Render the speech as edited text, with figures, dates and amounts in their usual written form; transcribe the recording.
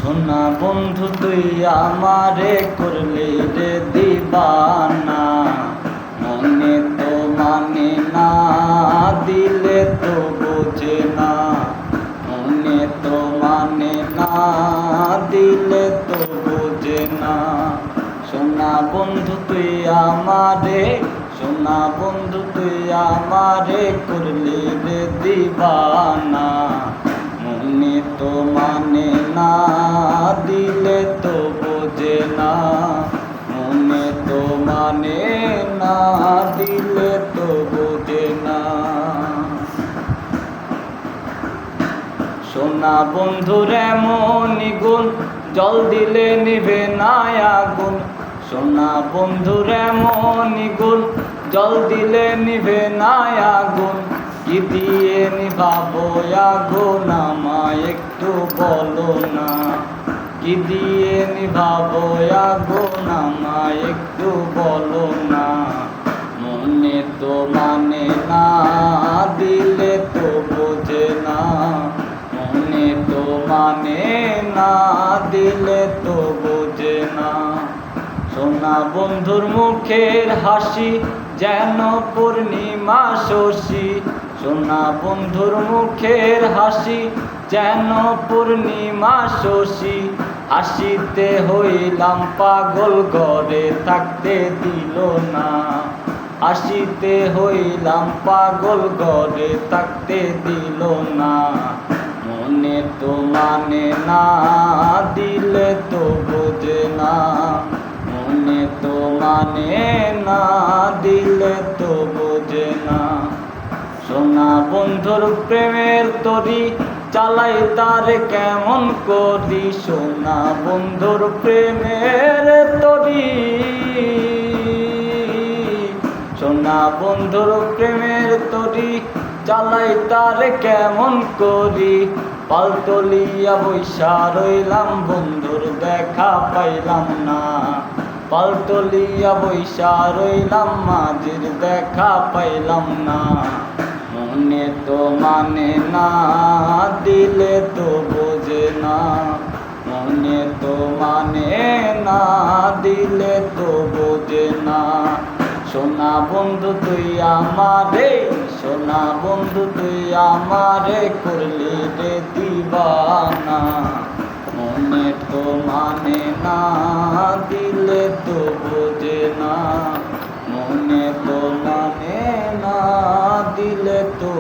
সোনা বন্ধু তুই আমারে করলি রে দিবানা, মনে তো মানে না, দিলে তো বোঝে না। মনে তো মানে না, দিলে তো বোঝে না। সোনা বন্ধু তুই আমারে, সোনা বন্ধু তুই আমারে করলি রে দিবানা, মনে তো মানে না, দিলে তো বোঝে না। মনে তো মানে না, দিলে তো বোঝে না। সোনা বন্ধুর এমন গুণ, জল দিলে নিভে না আগুন। সোনা বন্ধুর এমন গুণ, জল দিলে নিভে না আগুন। কি দিয়ে নিভাবো আগুন আমায় একটু বলো না। কি দিয়ে নিভাবো আগুন আমায় একটু বলো না। মনে তো মানে না, দিলে তো বোঝে না। মনে তো মানে না, দিলে তো বোঝে না। সোনা বন্ধুর মুখের হাসি যেন পূর্ণিমা শশী। সোনা বন্ধুর মুখের হাসি যেন পূর্ণিমা শশী। হাসিতে হইলাম পাগল, ঘরে থাকতে দিল না। হাসিতে হইলাম পাগল, ঘরে থাকতে দিল না। মনে তো মানে না, দিলে তো বোঝে না। মনে তো মানে না, দিলে তো বোঝে না। সোনা বন্ধুর প্রেমের তরি চালাই তার কেমন করি। সোনা বন্ধুর প্রেমের তরি, সোনা বন্ধুর প্রেমের তরি চালাই তার কেমন করি। পালতলিয়া বৈশা রইলাম, বন্ধুর দেখা পাইলাম না। পালতলিয়া বৈশা রইলাম, মাঝির দেখা পাইলাম না। মনে তো মানে না, দিলে তো বোঝে না। মনে তো মানে না, দিলে তো বোঝে না। সোনা বন্ধু তুই আমারে, সোনা বন্ধু তুই আমারে করলি রে দিবানা। মনে তো মানে না, দিলে তো বোঝে না। মনে তো মানে না, দিলে তো